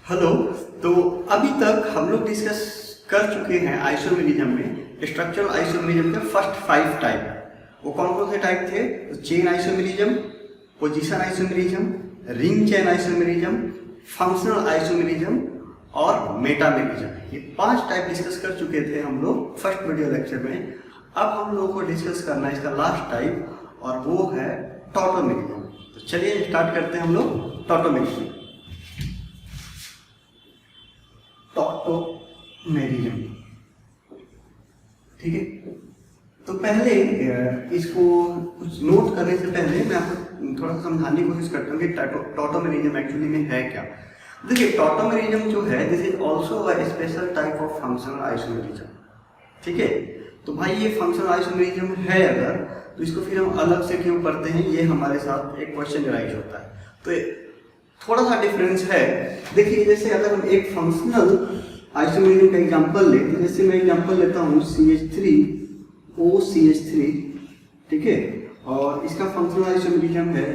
Hello. तो अभी तक हम लोग डिस्कस कर चुके हैं आइसोमेरिज्म में स्ट्रक्चरल आइसोमेरिज्म के फर्स्ट 5 टाइप। वो कौन कौन से टाइप थे? Chain isomerism, position isomerism, ring chain isomerism, functional isomerism और मेटामेरिज्म। ये 5 टाइप डिस्कस कर चुके थे हम लोग फर्स्ट वीडियो लेक्चर में। अब हम लोग को डिस्कस करना है इसका लास्ट टाइप और वो है टॉटोमेरिज्म। तो चलिए स्टार्ट करते हैं हम लोग टॉटोमेरिज्म। टॉटोमेरिज्म, ठीक है। तो पहले इसको कुछ नोट करने से पहले मैं आपको थोड़ा सा समझाने की कोशिश करता हूँ कि टॉटोमेरिज्म एक्चुअली में है क्या। देखिए, टॉटोमेरिज्म जो है this is also a special type of functional isomerism, ठीक है। तो भाई ये फंक्शनल आइसोमेरिज्म है अगर, तो इसको फिर हम अलग से क्यों पढ़ते हैं, ये हमारे साथ एक क्वेश्चन राइज होता है। तो थोड़ा सा डिफरेंस है। देखिए, जैसे अगर हम एक फंक्शनल आइसोमेरिज्म का एग्जांपल ले, तो जैसे मैं एग्जांपल लेता हूँ CH3OCH3, ठीक है। और इसका फंक्शनल आइसोमेरिज्म है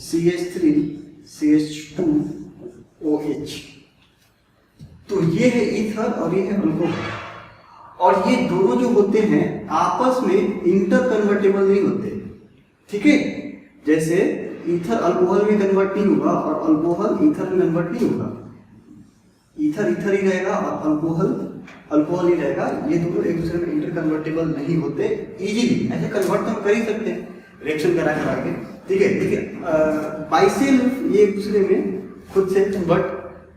CH3CH2OH। तो ये है ईथर और ये है अल्कोहल, और ये दोनों जो होते हैं आपस में इंटर कन्वर्टेबल नहीं होते, ठीक है। जैसे ईथर अल्कोहल में कन्वर्ट नहीं होगा और अल्कोहल ईथर में कन्वर्ट नहीं होगा। ईथर ईथर ही रहेगा और अल्कोहल अल्कोहल ही रहेगा। ये दोनों एक दूसरे में इंटर कन्वर्टेबल नहीं होते इजीली। ऐसे कन्वर्ट तो हम कर ही सकते हैं रिएक्शन करा के, ठीक है। देखिए, बाई सेल्फ ये एक दूसरे में खुद से कन्वर्ट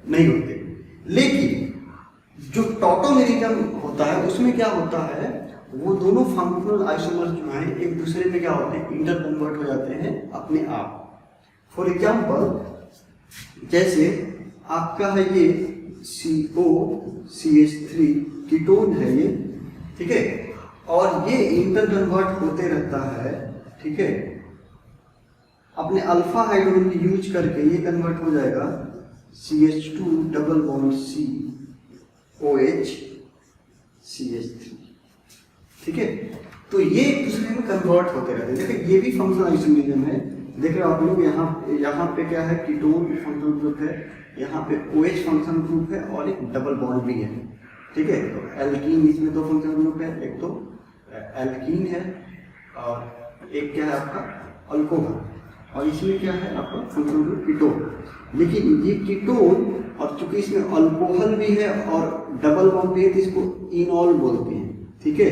नहीं होते। लेकिन जो टॉटोमेरिज्म होता है उसमें क्या होता है, वो दोनों फंक्शनल आइसोमर्स जो हैं एक दूसरे में क्या होते हैं, इंटर कन्वर्ट हो जाते हैं अपने आप। फॉर एग्जांपल, जैसे आपका है ये COCH3 कीटोन है ये, ठीक है। और ये इंटर कन्वर्ट होते रहता है, ठीक है। अपने अल्फा हाइड्रोजन की यूज करके ये कन्वर्ट हो जाएगा CH2 double bond COH CH3, ठीक है। तो ये एक दूसरे में कन्वर्ट होते रहते हैं। देखिए, ये भी फंक्शनल आइसोमेरिज्म है। देख रहे हो आप लोग, यहाँ पे क्या है, कीटोन फंक्शनल ग्रुप है, यहाँ पे OH फंक्शनल ग्रुप है और एक डबल बॉन्ड भी है, ठीक है। तो एल्कीन, इसमें 2 फंक्शनल ग्रुप है, एक तो एल्कीन है और एक क्या है आपका अल्कोहल, और इसमें क्या है आपका फंक्शनल ग्रुप कीटोन। लेकिन ये कीटोन, और चूंकि इसमें अल्कोहल भी है और डबल बॉन्ड भी है, तो इसको इनॉल बोलते हैं, ठीक है।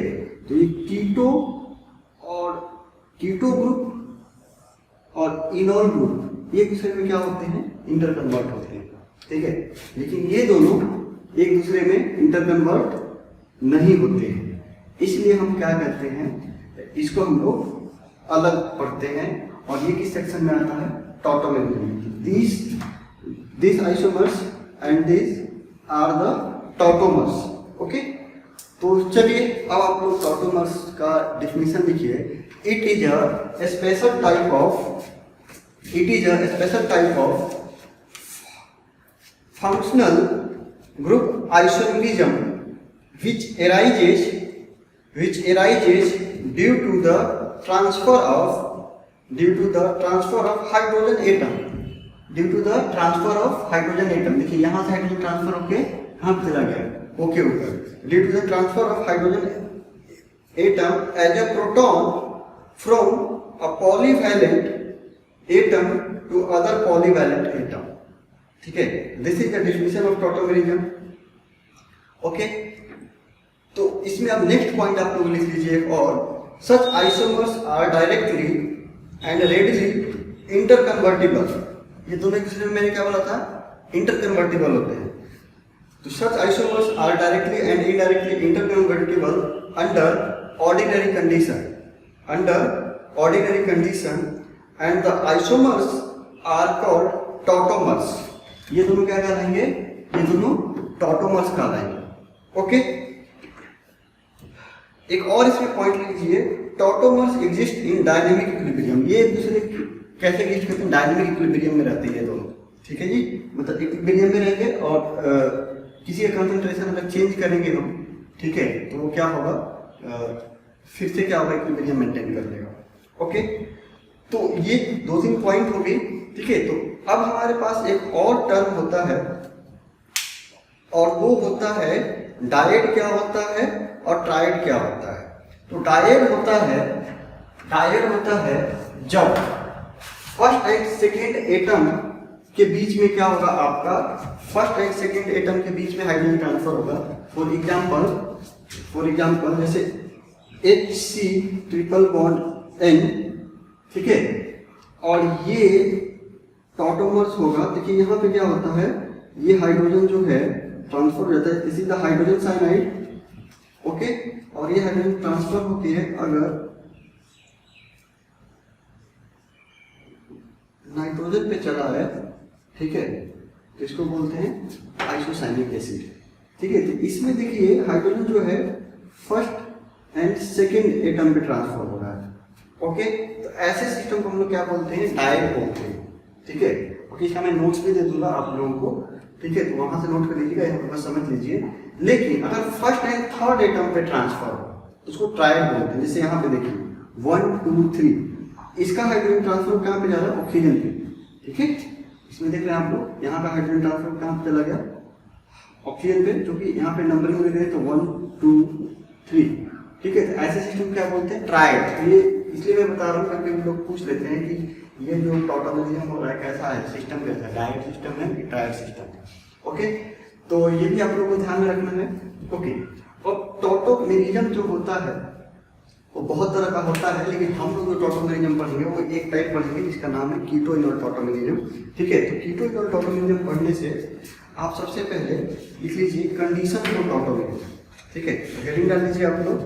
तो ये कीटो और कीटो ग्रुप और इनॉल ग्रुप ये एक दूसरे में क्या होते हैं, इंटर कन्वर्ट होते हैं, ठीक है। लेकिन ये दोनों एक दूसरे में इंटर कन्वर्ट नहीं होते हैं, इसलिए हम क्या करते हैं, इसको हम लोग अलग पढ़ते हैं। और ये किस सेक्शन में आता है, tautomerism. This isomers and this are the tautomers, okay. तो चलिए अब आप लोग टॉटोमर्स का डेफिनेशन लिखिए। It is a special type of functional group isomerism which arises due to the transfer of hydrogen atom। देखिए, यहाँ से हाइड्रोजन ट्रांसफर होके यहाँ पे चला गया, ओके ऊपर। Due to the transfer of hydrogen atom as a proton from a polyvalent atom to other polyvalent atom, ठीक है। This is the definition of tautomerism, okay. तो इसमें अब नेक्स्ट पॉइंट आप लोग लिख लीजिए। और such isomers are directly and readily inter convertible. ये दोनों एक दूसरे में मैंने क्या बोला था, इंटर कन्वर्टिबल होते हैं। तो such isomers are directly and indirectly inter convertible under ordinary condition and the isomers are called tautomers. ये दोनों क्या कहलाएंगे, ये दोनों टॉटोमर्स कहलाएंगे, ओके। एक और इसमें पॉइंट लीजिए, tautomers exist in dynamic equilibrium. ये एक दूसरे कैसे एग्जिस्ट करते हैं, डायनेमिक इक्विलिब्रियम में रहते हैं ये दोनों, ठीक है जी। मतलब इक्विलिब्रियम में रहेंगे और किसी का कंसंट्रेशन अगर चेंज करेंगे हम, ठीक है, तो वो क्या होगा, फिर से क्या होगा, इक्विलिब्रियम मेंटेन कर लेगा, ओके। तो ये 2-3 पॉइंट हो गई, ठीक है। तो अब हमारे पास एक और टर्म होता है और वो होता है डायड क्या होता है और ट्रायड क्या होता है। तो डायड होता है जब फर्स्ट एंड सेकेंड एटम के बीच में क्या होगा, आपका फर्स्ट एंड सेकेंड एटम के बीच में हाइड्रोजन ट्रांसफर होगा। फॉर एग्जाम्पल जैसे HC ट्रिपल बॉन्ड N, ठीक है, और ये टॉटोमर्स होगा। देखिए यहाँ पे क्या होता है, ये हाइड्रोजन जो है ट्रांसफर हो जाता है, this is the hydrogen cyanide, okay. और ये हाइड्रोजन ट्रांसफर होती है अगर नाइट्रोजन पे चला है, ठीक है, तो इसको बोलते हैं आइसोसाइनिक एसिड, ठीक है। तो इसमें देखिए हाइड्रोजन जो है फर्स्ट एंड सेकेंड एटम पे ट्रांसफर हो रहा है, ओके। तो ऐसे सिस्टम को हम लोग क्या बोलते हैं, डायड बोलते हैं, ठीक है। ओके, इसका मैं नोट्स भी दे दूंगा आप लोगों को, ठीक है, तो वहां से नोट कर लीजिएगा, यहाँ पर बस समझ लीजिए। लेकिन अगर फर्स्ट एंड थर्ड एटम पे ट्रांसफर हो तो उसको ट्रायड बोलते हैं। जैसे यहाँ पे देखिए 1 2 3, इसका हाइड्रोजन ट्रांसफर कहाँ पे जा रहा है, ऑक्सीजन पे, ठीक है। इसमें देख रहे हैं आप लोग, यहाँ का हाइड्रोजन ट्रांसफर कहाँ पे चला गया, ऑक्सीजन पे, जो कि यहाँ पे नंबरिंग में गए तो 1 2 3, ठीक है। तो ऐसे सिस्टम क्या बोलते हैं, ट्रायड। ये इसलिए मैं बता रहा हूँ क्योंकि लोग पूछ लेते हैं कि ये जो टॉटोमेरिज्म हो रहा है कैसा है, सिस्टम कैसा है, डायड सिस्टम है कि ट्रायड सिस्टम है, ओके। तो ये भी आप लोगों को ध्यान में रखना है, ओके। और टॉटोमेरिज्म जो होता है वो बहुत तरह का होता है, लेकिन हम लोग जो टॉटोमेरिज्म पढ़ेंगे वो एक टाइप पढ़ेंगे जिसका नाम है कीटो इनोल टॉटोमेरिज्म, ठीक है। तो कीटो इनोल टॉटोमेरिज्म पढ़ने से आप सबसे पहले लिख लीजिए कंडीशन फॉर टॉटोमेरिज्म, ठीक है। हेडिंग डाल लीजिए आप लोग,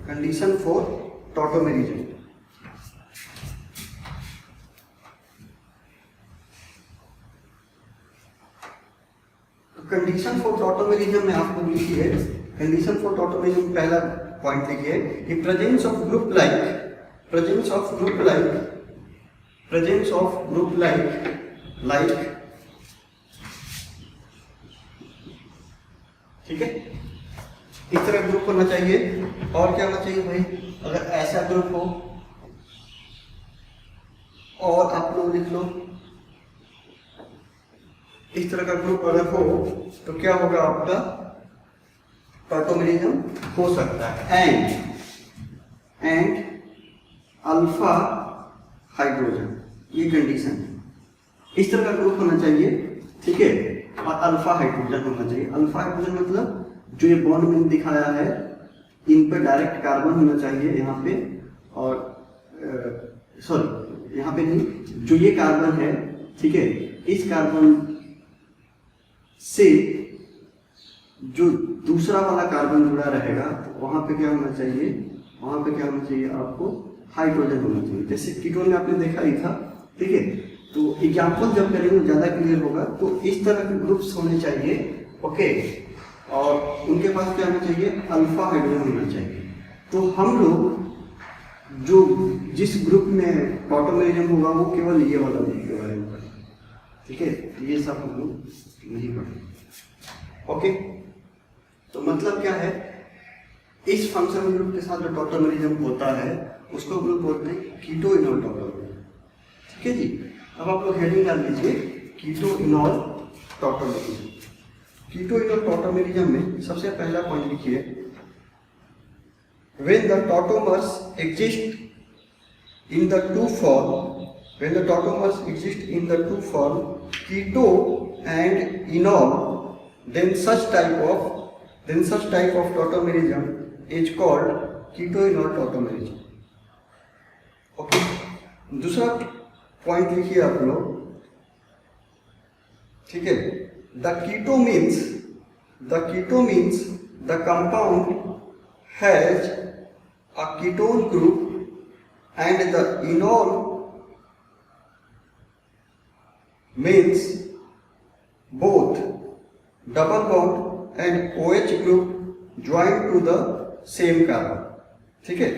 condition for tautomerism. Condition for tautomerism में आप लोग लिखिए, कंडीशन फॉर टॉटोमेरिज्म पहला पॉइंट लिखिए कि प्रेजेंस ऑफ ग्रुप लाइक, ठीक है, इस तरह ग्रुप होना चाहिए। और क्या होना चाहिए भाई, अगर ऐसा ग्रुप हो, और आप लोग लिख लो इस तरह का ग्रुप अगर हो तो क्या होगा, आपका टॉटोमेरिज्म हो सकता है। एंड अल्फा हाइड्रोजन, ये कंडीशन है। इस तरह का ग्रुप होना चाहिए, ठीक है, और अल्फा हाइड्रोजन होना चाहिए। अल्फा हाइड्रोजन मतलब जो ये बॉन्ड में दिखाया है, इन पर डायरेक्ट कार्बन होना चाहिए यहाँ पे, और सॉरी यहाँ पे नहीं, जो ये कार्बन है, ठीक है, इस कार्बन से जो दूसरा वाला कार्बन जुड़ा रहेगा तो वहां पे क्या होना चाहिए, वहां पे क्या होना चाहिए, आपको हाइड्रोजन होना चाहिए। जैसे कीटोन में आपने देखा ही था, ठीक है। तो एग्जाम्पल जब करेंगे ज्यादा क्लियर होगा। तो इस तरह के ग्रुप्स होने चाहिए, ओके, और उनके पास क्या होना चाहिए, अल्फा हाइड्रोजन होना चाहिए। तो हम लोग जो जिस ग्रुप में टॉटोमेरिज्म होगा वो केवल ये वाला ग्रुप के बारे में पढ़ेंगे, ठीक है। ये सब हम लोग नहीं पढ़ेंगे, ओके। तो मतलब क्या है, इस फंक्शनल ग्रुप के साथ जो टॉटोमेरिज्म होता है उसको ग्रुप बोलते हैं कीटो इनोल टॉटोमेरिज्म, ठीक है जी। अब आप लोग हेडिंग डाल लीजिए keto enol tautomerism. Keto enol tautomerism में सबसे पहला पॉइंट लिखिए, when the tautomers exist in the two form keto and enol, then such type of tautomerism is called keto-enol tautomerism, okay. दूसरा पॉइंट लिखिए आप लोग, ठीक है। the keto means the compound has a ketone group and the enol means both double bond and OH group joined to the same carbon, ठीक है।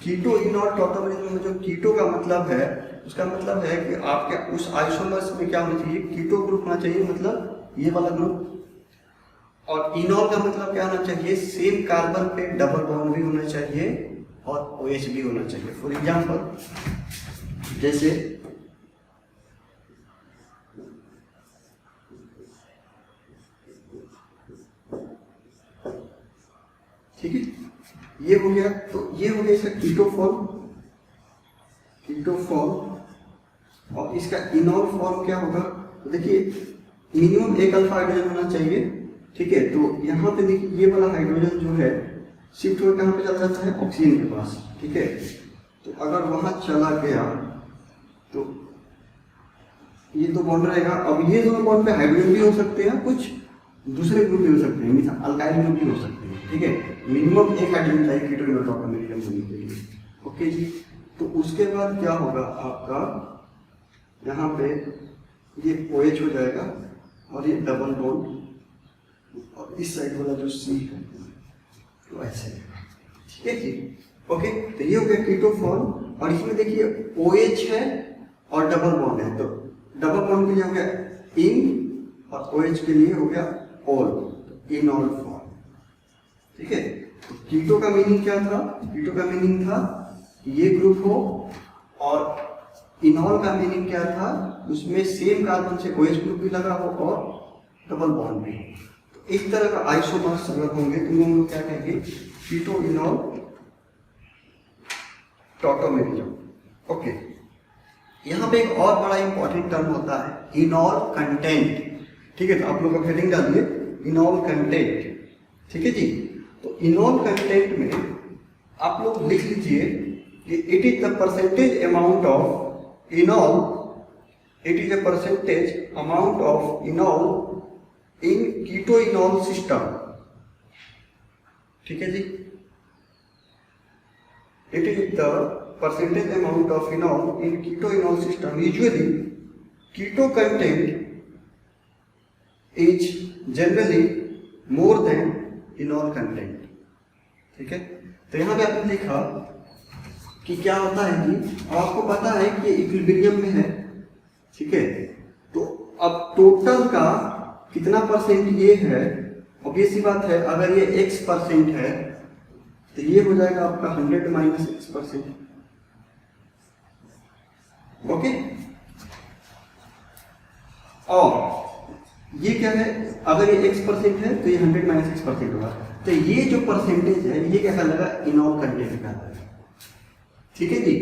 कीटो enol tautomerism में जो कीटो का मतलब है, उसका मतलब है कि आपके उस आइसोमर्स में क्या होना चाहिए, कीटो ग्रुप होना चाहिए, मतलब ये वाला ग्रुप। और इनोल का मतलब क्या होना चाहिए, सेम कार्बन पे डबल बॉन्ड भी होना चाहिए और OH भी होना चाहिए। फॉर एग्जांपल जैसे ठीक है, ये हो गया। तो ये हो गया इसका कीटो फॉर्म। और इसका इनॉल फॉर्म क्या होगा? तो देखिए मिनिमम एक अल्फा हाइड्रोजन होना चाहिए, ठीक है। तो यहाँ पे देखिए ये वाला हाइड्रोजन जो है शिफ्ट होकर कहाँ पे चला जाता है? ऑक्सीजन के पास, ठीक है। तो अगर वहाँ चला गया तो ये तो बॉन्ड रहेगा। अब ये दोनों बॉन्ड पे हाइड्रोजन भी हो सकते हैं, कुछ दूसरे ग्रुप भी हो सकते हैं, मीन्स अल्काइल ग्रुप भी हो सकते हैं, ठीक है। मिनिमम एक हाइड्रोजन चाहिए कीटो इनोल टॉटोमेरियम होने के लिए, ओके जी। तो उसके बाद क्या होगा आपका, यहाँ पे ये OH हो जाएगा और ये डबल बॉन्ड और इस साइड वाला जो C है तो ऐसे, ठीक है जी, ओके। तो ये हो गया कीटो फॉर्म। और इसमें देखिए OH है और डबल बॉन्ड है, तो डबल बॉन्ड के लिए हो गया इन और OH के लिए हो गया ऑल, तो इनॉल फॉर्म, ठीक है। तो कीटो का मीनिंग क्या था? कीटो का मीनिंग था ये ग्रुप हो, और इनॉल का मीनिंग क्या था? उसमें सेम कार्बन से OH ग्रुप भी लगा हो और डबल बॉन्ड भी हो। तो इस तरह का आइसोमर्स अगर होंगे तो हम लोग क्या कहेंगे? कीटो इनॉल टॉटोमेरियम, ओके। यहाँ पे एक और बड़ा इंपॉर्टेंट टर्म होता है इनॉल कंटेंट, ठीक है। तो आप लोग का हेडिंग डालिए इनॉल कंटेंट, ठीक है जी। तो इनॉल कंटेंट में आप लोग लिख लीजिए कि it is the percentage amount of enol, it is a percentage amount of enol in keto enol system, ठीक है जी। It is the percentage amount of enol in keto-enol system. Usually, keto content is generally more than enol content. ठीक है, तो यहाँ पे आपने लिखा कि क्या होता है कि आपको पता है कि इक्विलिब्रियम में है, ठीक है। तो अब टोटल का कितना परसेंट ये है, ऑब्वियस सी बात है, अगर ये x% है तो ये हो जाएगा आपका 100 - x%, ओके। और ये क्या है, अगर ये x% है तो ये 100 - x% होगा। तो ये जो परसेंटेज है ये क्या कहलाएगा? इनॉल कंटेंट का, ठीक है जी,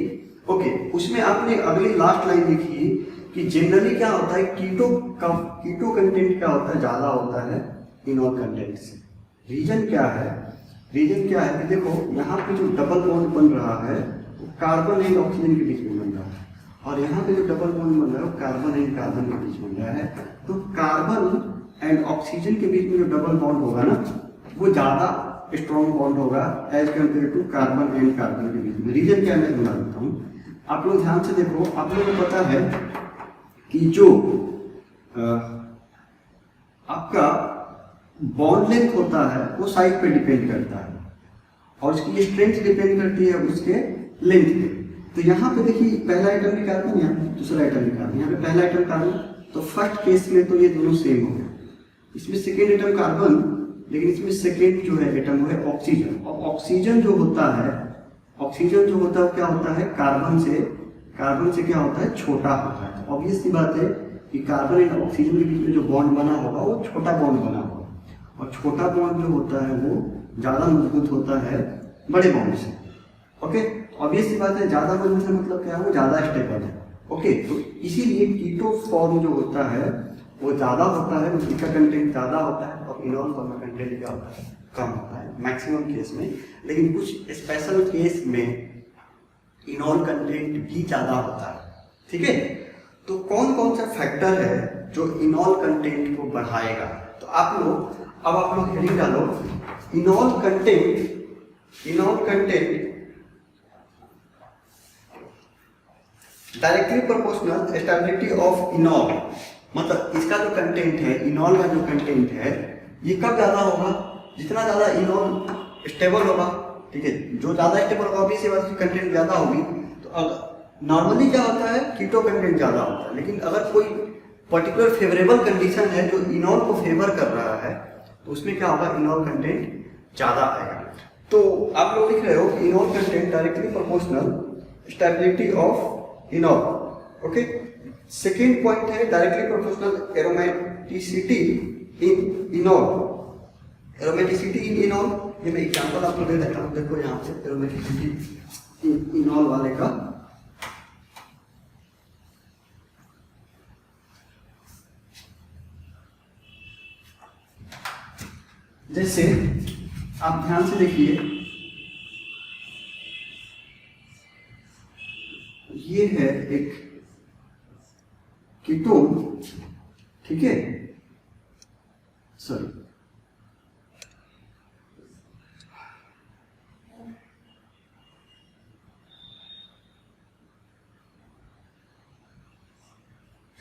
ओके। उसमें आपने अगली लास्ट लाइन लिखी कि जनरली क्या होता है, कीटो कंटेंट क्या होता है? ज्यादा होता है इनॉल कंटेंट से। रीजन क्या है? रीजन क्या है कि देखो यहाँ पे जो डबल बॉन्ड बन रहा है वो कार्बन एंड ऑक्सीजन के बीच में बन रहा है, और यहाँ पे जो डबल बॉन्ड बन रहा है वो कार्बन एंड कार्बन के बीच बन रहा है। तो कार्बन एंड ऑक्सीजन के बीच में जो डबल बॉन्ड होगा ना वो ज्यादा स्ट्रॉन्ग बॉन्ड होगा as compare to carbon and carbon के बीच में। रीजन क्या मैं बता देता हूँ, आप लोग ध्यान से देखो। आप लोगों को पता है कि जो आपका बॉन्ड लेंथ होता है वो साइज पे डिपेंड करता है, और उसकी स्ट्रेंथ डिपेंड करती है उसके लेंथ पे। तो यहाँ पे देखिए पहला आइटम भी कार्बन, यहाँ दूसरा आइटम भी कार्बन, यहाँ पे पहला आइटम कार्बन, तो फर्स्ट केस में तो ये दोनों सेम हो गए। इसमें सेकेंड आइटम कार्बन, लेकिन इसमें सेकेंड जो है आइटम वो है ऑक्सीजन। और ऑक्सीजन जो होता है वो क्या होता है? कार्बन से क्या होता है? छोटा होता है। तो ऑब्वियस सी बात है कि कार्बन एंड ऑक्सीजन के बीच में जो बॉन्ड बना होगा वो छोटा बॉन्ड बना होगा, और छोटा बॉन्ड जो होता है वो ज्यादा मजबूत होता है बड़े बॉन्ड से, ओके। ऑब्वियस सी बात है, ज्यादा मजबूत है मतलब क्या है? वो ज्यादा स्टेबल है, ओके। तो इसीलिए कीटो फॉर्म जो होता है वो ज्यादा होता है, उसका कंटेंट ज्यादा होता है, और इनॉल फॉर्म का कंटेंट क्या होता है? कम होता है मैक्सिमम केस में। लेकिन कुछ स्पेशल केस में इनॉल कंटेंट भी ज्यादा होता है, ठीक है। तो कौन कौन सा फैक्टर है जो इनॉल कंटेंट को बढ़ाएगा? तो आप लोग हेडिंग डालो इनॉल content directly proportional stability of इनॉल। मतलब इसका जो कंटेंट है, इनॉल का जो कंटेंट है, ये कब ज्यादा होगा? जितना ज्यादा इनॉल स्टेबल होगा, ठीक है। जो ज्यादा स्टेबल होगा भी सेवा की कंटेंट ज्यादा होगी। तो अगर नॉर्मली क्या होता है, कीटो कंटेंट ज्यादा होता है, लेकिन अगर कोई पर्टिकुलर फेवरेबल कंडीशन है जो इनॉल को फेवर कर रहा है तो उसमें क्या होगा? इनॉल कंटेंट ज्यादा आएगा। तो आप लोग लिख रहे हो कि इनॉल content directly proportional stability of इनॉल, okay. Second point है directly proportional aromaticity in इनॉल, aromaticity in इनॉल, ये मैं एग्जांपल आपको दे देता हूँ। देखो यहाँ पे एरोमेटिसिटी इन इनॉल वाले का, जैसे आप ध्यान से देखिए, ये है एक कीटोन, ठीक है, सॉरी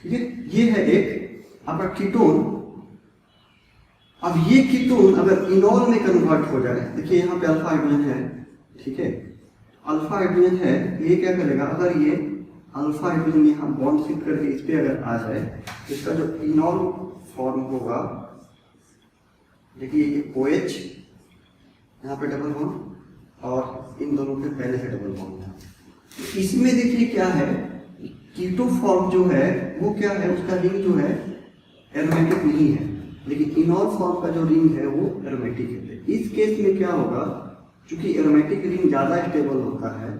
ठीक है, ये है एक आपका कीटोन। अब ये कीटोन अगर इनॉल में कन्वर्ट हो जाए, देखिए यहाँ पे अल्फा हाइड्रोजन है, ठीक है, अल्फा हाइड्रोजन है, ये क्या करेगा, अगर ये अल्फा हाइड्रोजन यहाँ बॉन्ड शिफ्ट करके इस पे अगर आ जाए तो इसका जो इनॉल फॉर्म होगा, देखिए ये OH यहाँ पे डबल बॉन्ड और इन दोनों के पहले से डबल बॉन्ड है। इसमें देखिए क्या है, कीटो फॉर्म जो है वो क्या है, उसका रिंग जो है एरोमेटिक नहीं है, लेकिन इनॉल फॉर्म का जो रिंग है वो एरोमेटिक है। इस केस में क्या होगा, क्योंकि एरोमेटिक रिंग ज्यादा स्टेबल होता है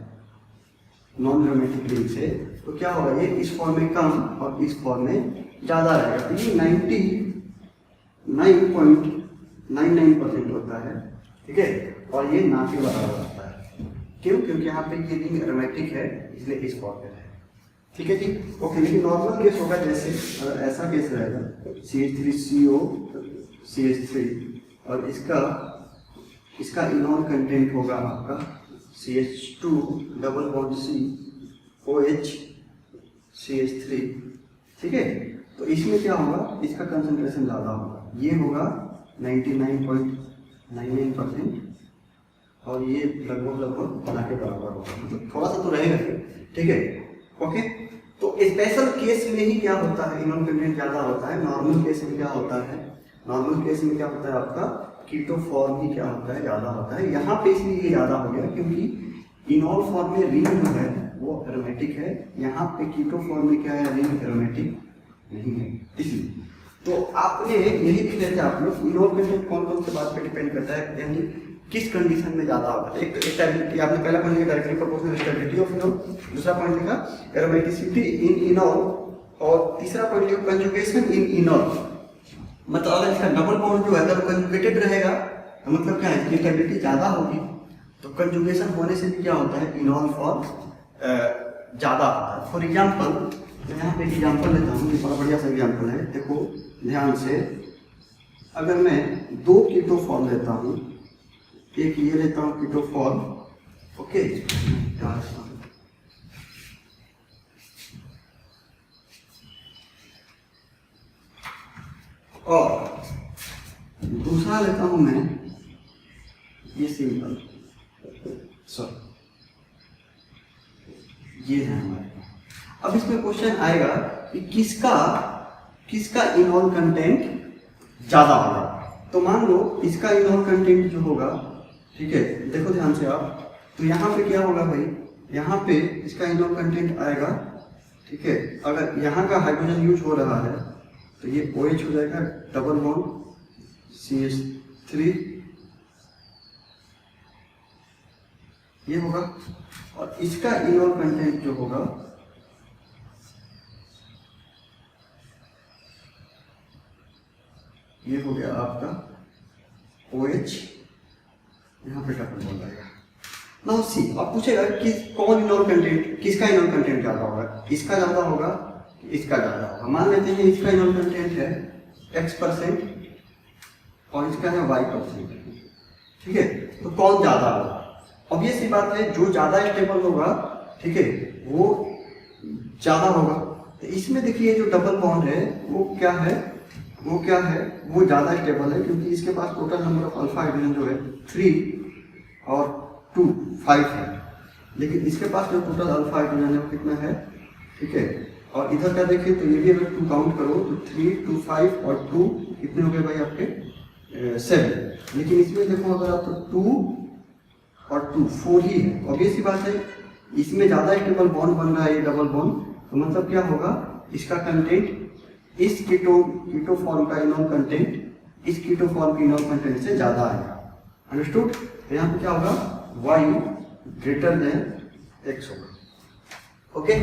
नॉन एरोमेटिक रिंग से, तो क्या होगा, ये इस फॉर्म में कम और इस फॉर्म में ज्यादा रहेगा। तो ये 99.99% होता है, ठीक है, और ये ना के बराबर होता है। क्यों? क्योंकि यहाँ पे ये रिंग एरोमेटिक है, इसलिए इस फॉर्म में है, ठीक है जी, ओके। लेकिन नॉर्मल केस होगा, जैसे अगर ऐसा केस रहेगा CH3CO CH3 और इसका इनॉल कंटेंट होगा आपका CH2 double bond C OH CH3, ठीक है, तो इसमें क्या होगा, इसका कंसंट्रेशन ज़्यादा होगा, ये होगा 99.99% और ये लगभग ना के बराबर होगा, मतलब थोड़ा सा तो रहेगा, ठीक है, ओके। तो स्पेशल केस में ही क्या होता है, इनॉल कंटेंट ज्यादा होता है। नॉर्मल केस में क्या होता है, नॉर्मल केस में क्या होता है, आपका कीटो फॉर्म ही क्या होता है, ज्यादा होता है। यहाँ पे इसलिए ये ज्यादा हो गया क्योंकि इनॉल फॉर्म में रिंग जो है वो एरोमेटिक है, यहाँ पे कीटो फॉर्म में क्या है, रिंग एरोमेटिक नहीं है, इसलिए। तो आपने यही लिख लेते हैं आप लोग, इनॉल कंटेंट कौन कौन से बात पे डिपेंड करता है, यानी किस कंडीशन में ज्यादा होगा। एक स्टेबिलिटी आपने पहला पॉइंट लिखा, directly proportional stability of enol, दूसरा पॉइंट लिखा एरोमेटिसिटी इन इनॉल, और तीसरा पॉइंट लिखा कंजुगेशन इन इनॉल। मतलब अगर इसका डबल बॉन्ड जो है अगर कंजुगेटेड रहेगा तो मतलब क्या है, इसकी स्टेबिलिटी ज्यादा होगी। तो कंजुगेशन होने से भी क्या होता है, इनॉल फॉर्म ज्यादा होता है। फॉर एग्जाम्पल मैं यहाँ पे एग्जाम्पल लेता हूँ, बड़ा बढ़िया सा एग्जाम्पल है, देखो ध्यान से। अगर मैं 2 कीटो फॉर्म लेता हूँ, एक ये लेता हूँ कीटो फॉर्म, ओके, और दूसरा लेता हूं मैं ये सिंपल, ये है हमारे। अब इसमें क्वेश्चन आएगा कि किसका इनॉल कंटेंट ज्यादा होगा। तो मान लो इसका इनॉल कंटेंट जो होगा, ठीक है, देखो ध्यान से आप, तो यहाँ पे क्या होगा भाई, यहाँ पे इसका इनॉल कंटेंट आएगा, ठीक है। अगर यहाँ का हाइड्रोजन यूज हो रहा है तो ये OH हो जाएगा, डबल बॉन्ड CH3 ये होगा, और इसका इनॉल कंटेंट जो होगा ये हो गया आपका OH, यहाँ पे डबल बॉन्ड आएगा। नाउ सी, अब पूछेगा कि कौन इनॉल कंटेंट, किसका इनॉल कंटेंट ज्यादा होगा, इसका ज्यादा होगा, इसका ज्यादा होगा। मान लेते हैं इसका इनॉल कंटेंट है X% और इसका है Y%, ठीक है। तो कौन ज्यादा होगा, ऑब्वियस सी बात है, जो ज्यादा स्टेबल होगा, ठीक है, वो ज्यादा होगा। तो इसमें देखिए जो डबल बॉन्ड है वो क्या है, वो ज्यादा स्टेबल है, क्योंकि इसके पास total number of alpha hydrogen जो है 3 और 2 5 है, लेकिन इसके पास जो टोटल अल्फा हाइड्रोजन है वो कितना है, ठीक है। और इधर का देखिए तो ये भी अगर 2 काउंट करो तो 3 2 5 और 2 कितने हो गए भाई आपके 7। लेकिन इसमें देखो अगर आप तो 2 और 2 4 ही है, ऑब्वियस सी बात है, इसमें ज्यादा स्टेबल बॉन्ड बन रहा है ये डबल बॉन्ड, तो मतलब क्या होगा, इसका कंटेंट, इस कीटो फॉर्म का इनॉल कंटेंट इस कीटोफॉर्म की इनॉल कंटेंट से ज़्यादा आएगा। अंडरस्टूड? तो यहाँ पे क्या होगा, y ग्रेटर देन x होगा। ओके,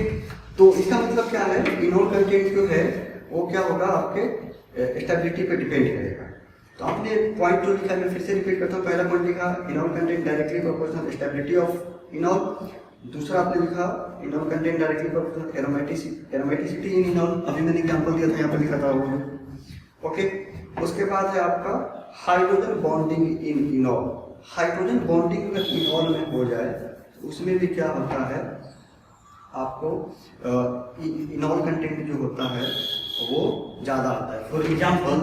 तो इसका मतलब क्या है, इनॉल कंटेंट जो है वो क्या होगा, आपके स्टेबिलिटी पे डिपेंड करेगा। तो आपने पॉइंट जो लिखा है, मैं फिर से रिपीट करता हूँ। पहला पॉइंट लिखा enol content directly proportional stability of enol. दूसरा आपने लिखा enol content directly proportional aromaticity in enol. अभी मैंने एग्जांपल दिया था, यहाँ पे लिखा था वो। ओके, उसके बाद है आपका hydrogen bonding in इनॉल। Hydrogen bonding अगर इनॉल में हो जाए तो उसमें भी क्या होता है, आपको इनॉल कंटेंट जो होता है वो ज़्यादा आता है। फॉर एग्जाम्पल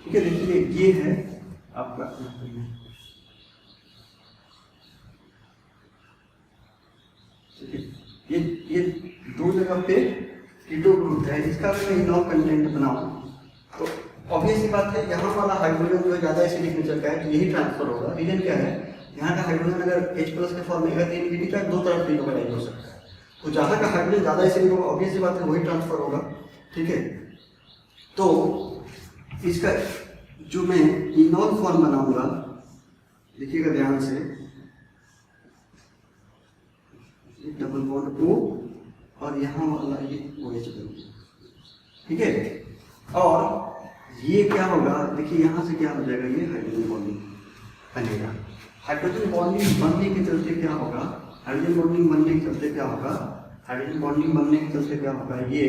ठीक है, देखिए ये है आपका, ये दो जगह पे कीटो ग्रुप है। इसका अगर मैं इनॉल कंटेंट बनाऊं तो ऑब्वियस सी बात है, यहाँ वाला हाइड्रोजन जो ज़्यादा एसिडिक नेचर का है तो यही ट्रांसफर होगा। रीजन क्या है, यहाँ का हाइड्रोजन अगर H+ के फॉर्म में है तो नेगेटिव चार्ज दो तरफ डिलोकलाइज हो सकता है। तो जहाँ का हाइड्रोजन ज़्यादा एसिडिक होगा ऑब्वियस सी बात है वही ट्रांसफर होगा। ठीक है, तो इसका जो मैं इनॉल फॉर्म बनाऊंगा, देखिएगा ध्यान से, डबल बॉन्ड O और यहाँ वाला ये OH बनेगा। ठीक है, और ये क्या होगा, देखिए यहाँ से क्या हो जाएगा, ये हाइड्रोजन बॉन्डिंग बनेगा। हाइड्रोजन बॉन्डिंग बनने के चलते क्या होगा, हाइड्रोजन बॉन्डिंग बनने के चलते क्या होगा, हाइड्रोजन बॉन्डिंग बनने के चलते क्या होगा, ये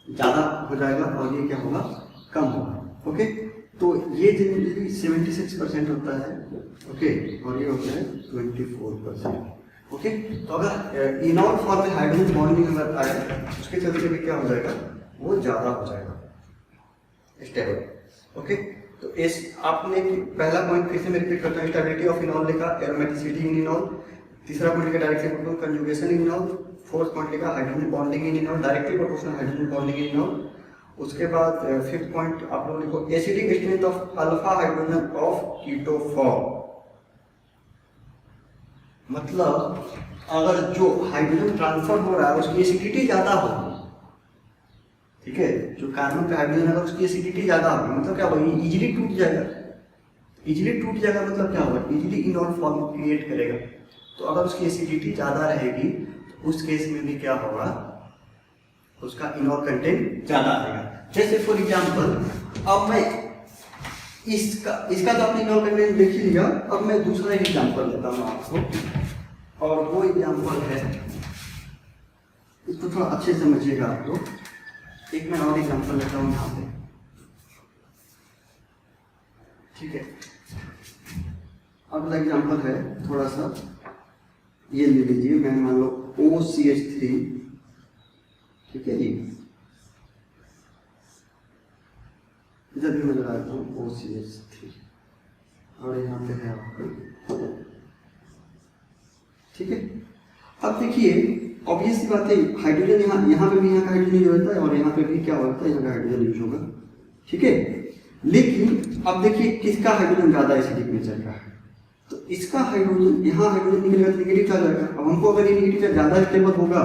ज़्यादा हो जाएगा और ये क्या होगा, कम होगा। ओके, तो ये जनरली 76% होता है। ओके, और ये होता है 24%। ओके, तो अगर इनॉल फॉर्म में हाइड्रोजन बॉन्डिंग अगर आए उसके चलते भी क्या हो जाएगा, वो ज़्यादा हो जाएगा स्टेबल। ओके, तो इस आपने पहला पॉइंट फिर से मैं रिपीट करता हूँ, स्टेबिलिटी ऑफ इनॉल लिखा, एरोमेटिसिटी इन इनॉल। तीसरा पॉइंट लिखा directly proportional conjugation in enol. Fourth point लिखा hydrogen bonding in enol, directly proportional hydrogen bonding in enol. उसके बाद फिफ्थ पॉइंट आप लोग लिखो, acidic strength of alpha hydrogen of keto form. मतलब अगर जो हाइड्रोजन ट्रांसफर हो रहा है उसकी एसिडिटी ज्यादा होगी। ठीक है, जो कार्बन पे हाइड्रोजन अगर उसकी एसिडिटी ज्यादा होगी मतलब क्या होगा, इजीली टूट जाएगा। इजीली टूट जाएगा मतलब क्या होगा, इजीली इनॉल फॉर्म क्रिएट करेगा। तो अगर उसकी एसिडिटी ज्यादा रहेगी तो उस केस में भी क्या होगा, उसका इनॉल कंटेंट ज्यादा आएगा। जैसे फॉर एग्जांपल अब मैं इसका तो आपने इनॉल कंटेंट देख ही लिया। अब मैं दूसरा एग्जांपल देता हूँ आपको, और वो एग्जांपल है, इसको थोड़ा अच्छे से समझिएगा आप लोग। एक मैं और एग्जांपल लेता हूँ यहाँ पे। ठीक है, अगला एग्जांपल है थोड़ा सा, ये ले लीजिए, मैं मान लो OCH3। ठीक है जी, इधर भी मैं लगा देता हूँ OCH3 और यहाँ पे है आपका। ठीक है, अब देखिए ऑब्वियस सी बात है, हाइड्रोजन यहाँ पे भी यहाँ का हाइड्रोजन यूज होता है और यहाँ पे भी क्या होता है, यहाँ का हाइड्रोजन यूज होगा। ठीक है, लेकिन अब देखिए किसका हाइड्रोजन ज्यादा एसिडिक नेचर का है, तो इसका हाइड्रोजन, यहाँ हाइड्रोजन निकलेगा तो नेगेटिव चार्ज आएगा। अब हमको अगर ये नेगेटिव चार्ज ज्यादा स्टेबल होगा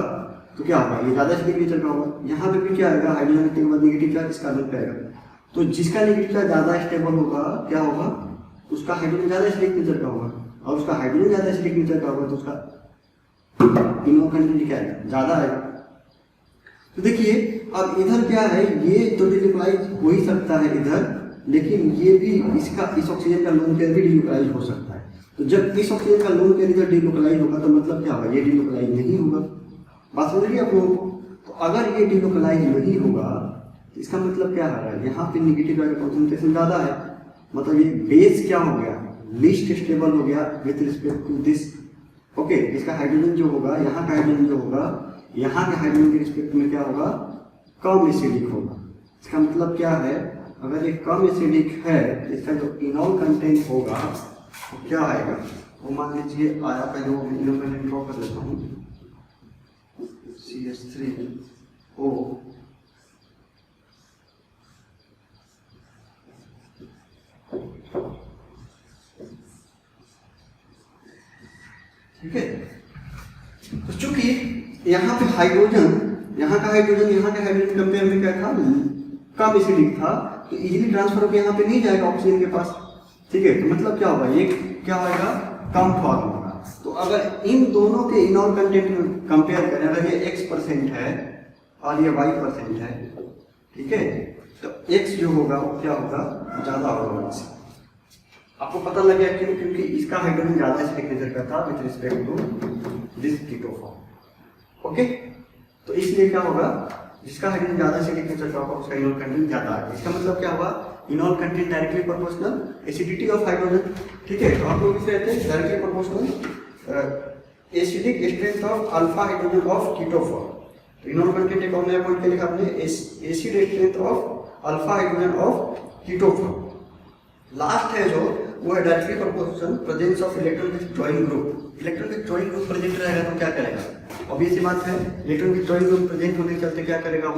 तो क्या होगा, ये ज्यादा एसिडिक नेचर का होगा। यहाँ पे भी क्या आएगा, हाइड्रोजन के बाद नेगेटिव चार्ज इस कार्बन पे आएगा। तो जिसका नेगेटिव चार्ज ज्यादा स्टेबल होगा क्या होगा, उसका हाइड्रोजन ज्यादा एसिडिक नेचर का होगा, और उसका हाइड्रोजन ज्यादा एसिडिक नेचर का होगा तो उसका इनॉल कंटेंट क्या आएगा, ज्यादा आएगा। तो देखिए अब इधर क्या है, ये तो डिलोकलाइज हो ही सकता है इधर, लेकिन ये भी इस ऑक्सीजन का लोन पेयर भी डिलोकलाइज हो सकता है। तो जब इस ऑक्सीजन का लोन पेयर इधर डिलोकलाइज होगा तो मतलब क्या होगा, ये डिलोकलाइज नहीं होगा। बात समझ रही है आप लोगों को? तो अगर ये डिलोकलाइज नहीं होगा तो इसका मतलब क्या है, यहाँ पे निगेटिव का कॉन्सेंट्रेशन ज्यादा है, मतलब ये बेस क्या हो गया, लीस्ट स्टेबल हो गया with respect to this. Okay, इसका हाइड्रोजन जो होगा, यहाँ का हाइड्रोजन जो होगा, यहाँ के हाइड्रोजन के रिस्पेक्ट में क्या होगा, कम एसिडिक होगा। इसका मतलब क्या है, अगर ये कम एसिडिक है इसका जो इनॉल कंटेंट होगा वो क्या आएगा, वो मान लीजिए आया, पहले वो इनॉल कंटेंट ड्रॉ कर लेता हूँ, CH3O ठीक है। तो चूंकि यहाँ पे हाइड्रोजन, यहाँ का हाइड्रोजन कंपेयर में क्या था, कम एसिडिक था, तो इजीली ट्रांसफर होकर यहाँ पे नहीं जाएगा ऑक्सीजन के पास, ठीक है। तो मतलब क्या होगा, ये क्या होगा, कम फॉर्म होगा। तो अगर इन दोनों के इनॉल कंटेंट कंपेयर करें, अगर ये X% है और ये Y% है, ठीक है, तो X जो होगा वो क्या होगा, ज़्यादा होगा इससे। आपको पता लग गया क्यों, क्योंकि इसका हाइड्रोजन ज़्यादा एसिडिक नेचर का था with respect to this keto form. Okay, तो इसलिए क्या होगा, जिसका हाइड्रोजन ज़्यादा एसिडिक नेचर का होगा उसका इनॉल कंटेंट ज़्यादा है। इसका मतलब क्या हुआ, enol content directly proportional acidity of hydrogen, ठीक है। तो आप लोग इसे कहते हैं directly proportional acidic strength of alpha hydrogen of keto form. तो इनॉल कंटेंट एक और नया पॉइंट लिखा आपने, acid strength of alpha hydrogen of keto form. Last है जो वो है directly proportional presence of electron withdrawing group. Electron withdrawing group present रहेगा तो क्या करेगा, ऑब्वियस सी बात है, इलेक्ट्रॉन विथड्रॉइंग ग्रुप प्रेजेंट होने के चलते क्या करेगा,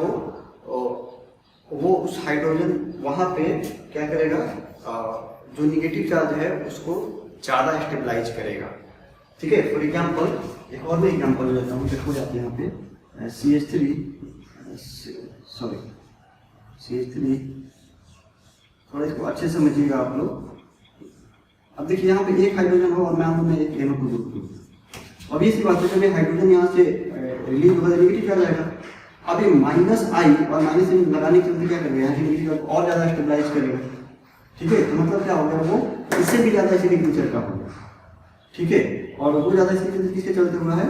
वो उस हाइड्रोजन वहाँ पे क्या करेगा, जो निगेटिव चार्ज है उसको ज़्यादा स्टेबलाइज करेगा, ठीक है। फॉर एग्जाम्पल एक और मैं एग्जाम्पल लेता हूँ, देखो जाते हैं यहाँ पे CH3, थोड़ा इसको अच्छे से समझिएगा आप लोग। अब देखिए यहाँ पे एक हाइड्रोजन हो और मैं हूँ एक NO2 ग्रुप लूँ। अब ये सी बात है, जब हाइड्रोजन यहाँ से रिलीज होगा निगेटिव क्या जाएगा, अब ये -I और -N लगाने के चलते क्या करेगा, यहाँ से निगेटिव और ज़्यादा स्टेबलाइज करेगा, ठीक है। तो मतलब क्या हो गया, वो इससे भी ज़्यादा एसिडिक नेचर का होगा, ठीक है। और वो ज़्यादा एसिडिक नेचर किसके चलते हुआ है,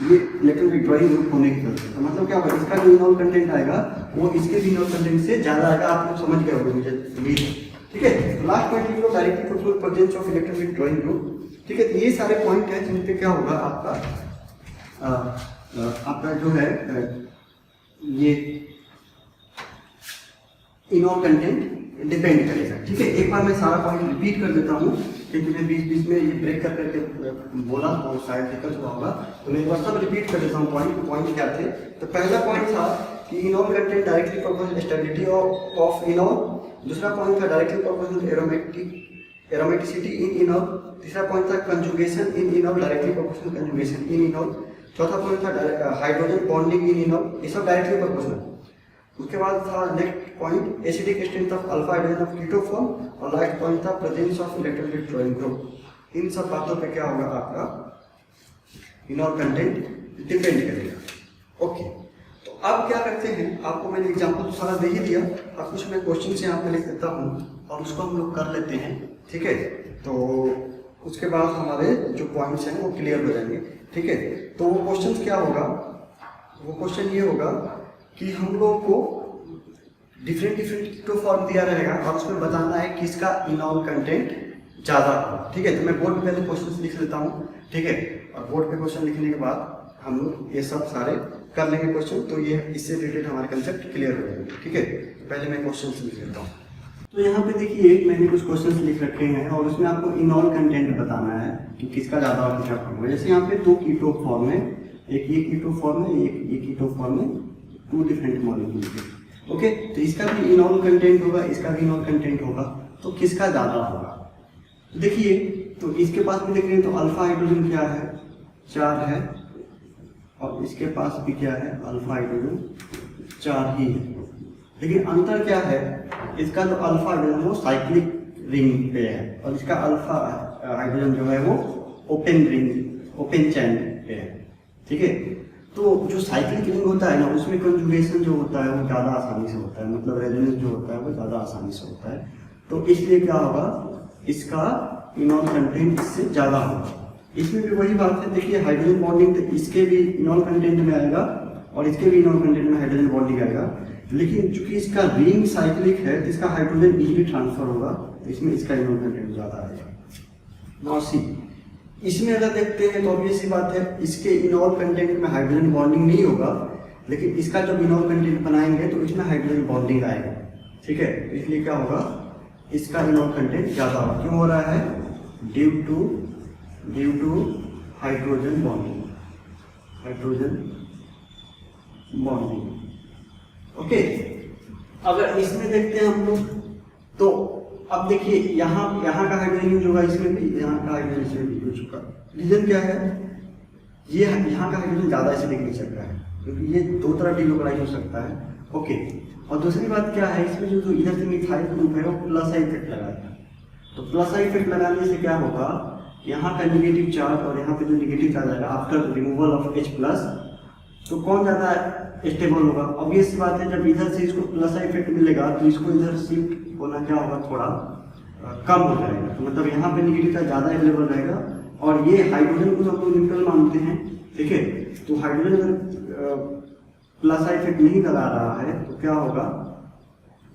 ये इलेक्ट्रॉन विथड्रॉइंग ग्रुप होने के चलते। तो मतलब क्या होगा, इसका जो इनॉल कंटेंट आएगा वो इसके भी इनॉल कंटेंट से ज़्यादा आएगा। आप लोग समझ गए होंगे मुझे उम्मीद, ठीक है। तो लास्ट पॉइंट लिख लो, directly proportional presence of electron withdrawing group, ठीक है। तो ये सारे पॉइंट हैं जिन पे क्या होगा आपका जो है ये इनॉल कंटेंट डिपेंड करेगा, ठीक है। एक बार मैं सारा पॉइंट रिपीट कर देता हूँ, क्योंकि मैं बीच बीच में ये ब्रेक कर करके बोला तो शायद दिक्कत हुआ होगा, तो मैं एक बार सब रिपीट कर देता हूँ पॉइंट क्या थे। तो पहला पॉइंट था कि इनॉल content directly proportional stability of enol. दूसरा पॉइंट था डायरेक्टली प्रोपोर्शनल एरोमेटिसिटी इन इनॉल। तीसरा पॉइंट था conjugation in enol, directly proportional conjugation in इनॉल। चौथा पॉइंट था हाइड्रोजन बॉन्डिंग इन इनॉल, ये सब डायरेक्टली प्रोपोर्शनल। उसके बाद था next point acidic strength of alpha hydrogen of keto form, और लास्ट पॉइंट था presence of electron withdrawing group. इन सब बातों पे क्या होगा, आपका इनॉल कंटेंट डिपेंड करेगा। ओके, तो अब क्या करते हैं, आपको मैंने एग्जांपल तो सारा दे ही दिया, अब कुछ मैं क्वेश्चन से यहाँ पे लिख देता हूँ और उसको हम लोग कर लेते हैं, ठीक है। तो उसके बाद हमारे जो पॉइंट्स हैं वो क्लियर हो जाएंगे, ठीक है। तो वो क्वेश्चन क्या होगा, वो क्वेश्चन ये होगा कि हम लोग को डिफरेंट कीटो फॉर्म दिया रहेगा और उसमें बताना है किसका इनॉल कंटेंट ज़्यादा हो, ठीक है। तो मैं बोर्ड पे पहले क्वेश्चन लिख लेता हूँ, ठीक है। और बोर्ड पे क्वेश्चन लिखने के बाद हम लोग ये सब सारे कर लेंगे क्वेश्चन, तो ये इससे रिलेटेड हमारे कंसेप्ट क्लियर हो जाएंगे, ठीक है। तो पहले मैं क्वेश्चन लिख लेता हूँ। तो यहाँ पे देखिए मैंने कुछ क्वेश्चन लिख रखे हैं और उसमें आपको इनॉल कंटेंट बताना है कि किसका ज़्यादा और किसका कम है। जैसे यहाँ पे दो कीटो फॉर्म है, एक ये कीटो फॉर्म है, एक ये कीटो फॉर्म है, टू डिफरेंट मॉलिक्यूल। ओके, तो इसका भी इनॉल कंटेंट होगा, इसका भी इनॉल कंटेंट होगा, तो किसका ज़्यादा होगा। देखिए तो इसके पास भी देख रहे हैं तो अल्फा हाइड्रोजन क्या है, 4 है, और इसके पास भी क्या है, अल्फा हाइड्रोजन 4 ही है। लेकिन अंतर क्या है, इसका जो अल्फा हाइड्रोजन वो साइक्लिक रिंग पे है और इसका अल्फा हाइड्रोजन जो है वो ओपन रिंग, ओपन चैन पे है, ठीक है। तो जो साइक्लिक रिंग होता है ना, उसमें कंजुगेशन जो होता है वो ज़्यादा आसानी से होता है, मतलब रेजोनेंस जो होता है वो ज़्यादा आसानी से होता है। तो इसलिए क्या होगा, इसका इनॉल कंटेंट इससे ज़्यादा होगा। इसमें भी वही बात है, देखिए हाइड्रोजन बॉन्डिंग तो इसके भी इनॉल कंटेंट में आएगा और इसके भी इनॉल कंटेंट में हाइड्रोजन बॉन्डिंग आएगा, लेकिन चूंकि इसका रिंग साइक्लिक है तो इसका हाइड्रोजन इजीली ट्रांसफर होगा, तो इसमें इसका इनॉल कंटेंट ज़्यादा आएगा। नॉट सी, इसमें अगर देखते हैं तो ऑब्वियस सी बात है, इसके इनॉल कंटेंट में हाइड्रोजन बॉन्डिंग नहीं होगा, लेकिन इसका जब इनॉल कंटेंट बनाएंगे तो इसमें हाइड्रोजन बॉन्डिंग आएगा, ठीक है। तो इसलिए क्या होगा, इसका इनॉल कंटेंट ज़्यादा होगा। क्यों हो रहा है, due to hydrogen bonding, okay. अगर इसमें देखते हैं हम लोग तो अब देखिए यहाँ का हाइड्रोजन यूज होगा इसमें भी, यहाँ का हाइड्रोजन इसमें भी यूज होगा। रीजन क्या है, ये यहाँ का हाइड्रोजन ज़्यादा एसिडिक नेचर का है क्योंकि ये दो तरह डिलोकलाइज हो सकता है। ओके, और दूसरी बात क्या है, इसमें जो इधर से मिथाइल ग्रुप है वो प्लस आई इफेक्ट लगाता है। तो प्लस आई इफेक्ट लगाने से क्या होगा, यहाँ का निगेटिव चार्ज और यहाँ पे जो निगेटिव चार्ज आएगा after removal of H plus, तो कौन ज़्यादा स्टेबल होगा। ऑब्वियस बात है, जब इधर से इसको प्लस आई इफेक्ट मिलेगा तो इसको इधर शिफ्ट होना क्या होगा, थोड़ा कम हो जाएगा। तो मतलब यहाँ पे निगेटिव चार्ज ज़्यादा अवेलेबल रहेगा और ये हाइड्रोजन को हम लोग न्यूट्रल मानते हैं, ठीक है। तो हाइड्रोजन अगर प्लस आई इफेक्ट नहीं लगा रहा है तो क्या होगा,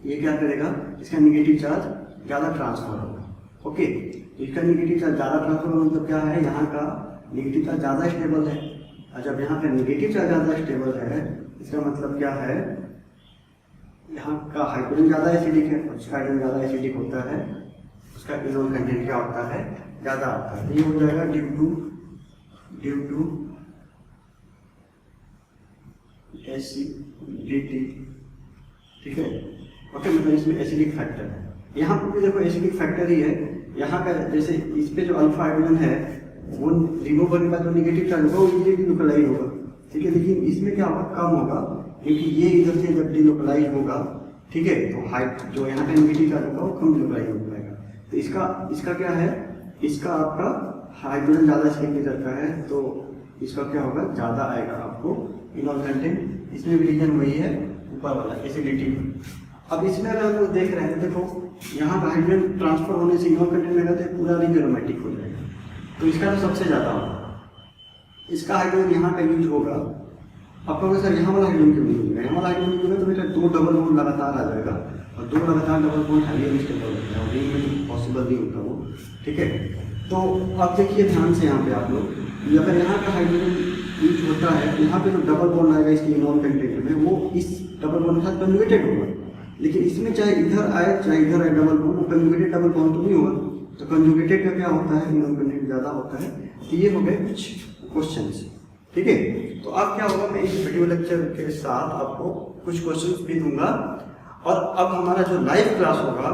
ये क्या करेगा, इसका निगेटिव चार्ज ज़्यादा ट्रांसफर होगा। ओके, तो इसका निगेटिव चार्ज ज़्यादा ट्रांसफर होगा मतलब क्या है, यहाँ का निगेटिव चार्ज ज़्यादा स्टेबल है। और जब यहाँ पे निगेटिव चार्ज ज़्यादा स्टेबल है इसका मतलब क्या है, यहाँ का हाइड्रोजन ज़्यादा एसिडिक है और जिसका हाइड्रोजन ज़्यादा एसिडिक होता है उसका इनोल कंटेंट क्या होता है, ज़्यादा होता है। ये हो जाएगा ड्यू टू एसिडिटी, ठीक है। ओके, मतलब इसमें एसिडिक फैक्टर है, यहाँ पर भी देखो एसिडिक फैक्टर ही है। यहाँ का जैसे इस पे जो अल्फा हाइड्रोजन है वो रिमूव करने के बाद जो निगेटिव चार्ज होगा वो इजीली डिलोकलाइज होगा, ठीक है। लेकिन इसमें क्या होगा, कम होगा क्योंकि ये इधर से जब डिलोकलाइज होगा, ठीक है, तो हाइट जो यहाँ पे निगेटिव चार्ज होगा वो कम डिलोकलाइज हो जाएगा। तो इसका क्या है, इसका आपका हाइड्रोजन ज़्यादा एसिडिक नेचर का है तो इसका क्या होगा, ज़्यादा आएगा आपको इनॉल कंटेंट। इसमें भी रीजन वही है ऊपर वाला एसिडिटी। अब इसमें अगर हम लोग देख रहे हैं, देखो यहाँ का हाइड्रोजन ट्रांसफर होने से इनॉल कंटेंट में रहते पूरा रिंग एरोमेटिक हो जाएगा, तो इसका तो सबसे ज़्यादा होगा। इसका हाइड्रोजन यहाँ का यूज होगा। अब कहोगे सर यहाँ वाला हाइड्रोजन क्यों नहीं होगा, यहाँ वाला हाइड्रोजन यूज होगा तो बेटा दो डबल बॉन्ड लगातार आ जाएगा और दो लगातार डबल बॉन्ड हाईली अनस्टेबल होता है और रिंग में पॉसिबल नहीं होता वो, ठीक है। तो अब देखिए ध्यान से यहाँ पे आप लोग, अगर यहाँ का हाइड्रोजन यूज होता है तो यहाँ पे जो डबल बॉन्ड आएगा इसके इनॉल कंटेंट में वो इस डबल बॉन्ड के साथ कंजुगेटेड होगा। लेकिन इसमें चाहे इधर आए चाहे इधर आए डबल बॉन्ड, वो कंजुगेटेड डबल बॉन्ड तो नहीं होगा। तो कंजुगेटेड का क्या होता है, इनॉल कंटेंट ज़्यादा होता है। तो ये हो गए कुछ क्वेश्चंस, ठीक है। तो अब क्या होगा, मैं इस वीडियो लेक्चर के साथ आपको कुछ क्वेश्चंस भी दूंगा और अब हमारा जो लाइव क्लास होगा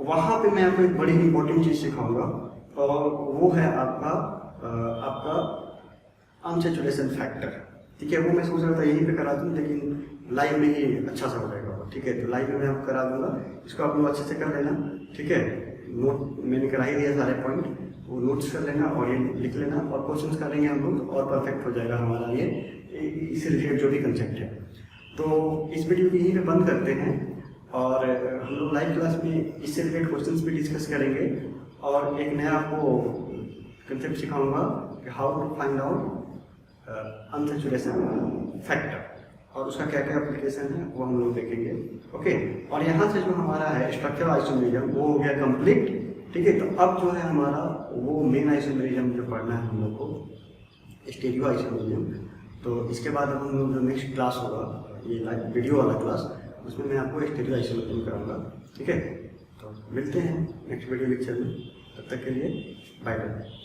वहाँ पे मैं आपको एक बड़ी इंपॉर्टेंट चीज़ सिखाऊंगा और वो है आपका अनसैचुरेशन फैक्टर, ठीक है। वो मैं सोच रहा था यहीं पे करा दूँ लेकिन लाइव में ही अच्छा सा हो जाएगा, ठीक है। तो लाइव में मैं आपको करा दूंगा, इसको आप लोग अच्छे से कर लेना, ठीक है। नोट मैंने करा ही दिया सारे पॉइंट, वो नोट्स कर लेना और ये लिख लेना और क्वेश्चंस करेंगे हम लोग और परफेक्ट हो जाएगा हमारा ये इससे रिलेटेड जो भी कंसेप्ट है। तो इस वीडियो को यहीं पे बंद करते हैं और हम लोग लाइव क्लास में इससे रिलेटेड क्वेश्चंस भी डिस्कस करेंगे और एक नया आपको कंसेप्ट सिखाऊंगा कि how to find out unsaturation factor और उसका क्या क्या एप्लीकेशन है वो हम लोग देखेंगे, ओके। और यहाँ से जो हमारा है स्ट्रक्चरल आइसोमेरिज्म वो हो गया कंप्लीट, ठीक है। तो अब जो है हमारा वो मेन आइसोमेरिज्म जो पढ़ना है हम लोग को स्टीरियो आइसोमेरिज्म। तो इसके बाद अब हम लोग जो नेक्स्ट क्लास होगा ये लाइव वीडियो वाला क्लास, उसमें मैं आपको स्टीरियो आइसोमेरिज्म कराऊंगा, ठीक है। तो मिलते हैं नेक्स्ट वीडियो लेक्चर में, तब तक के लिए बाय बाय।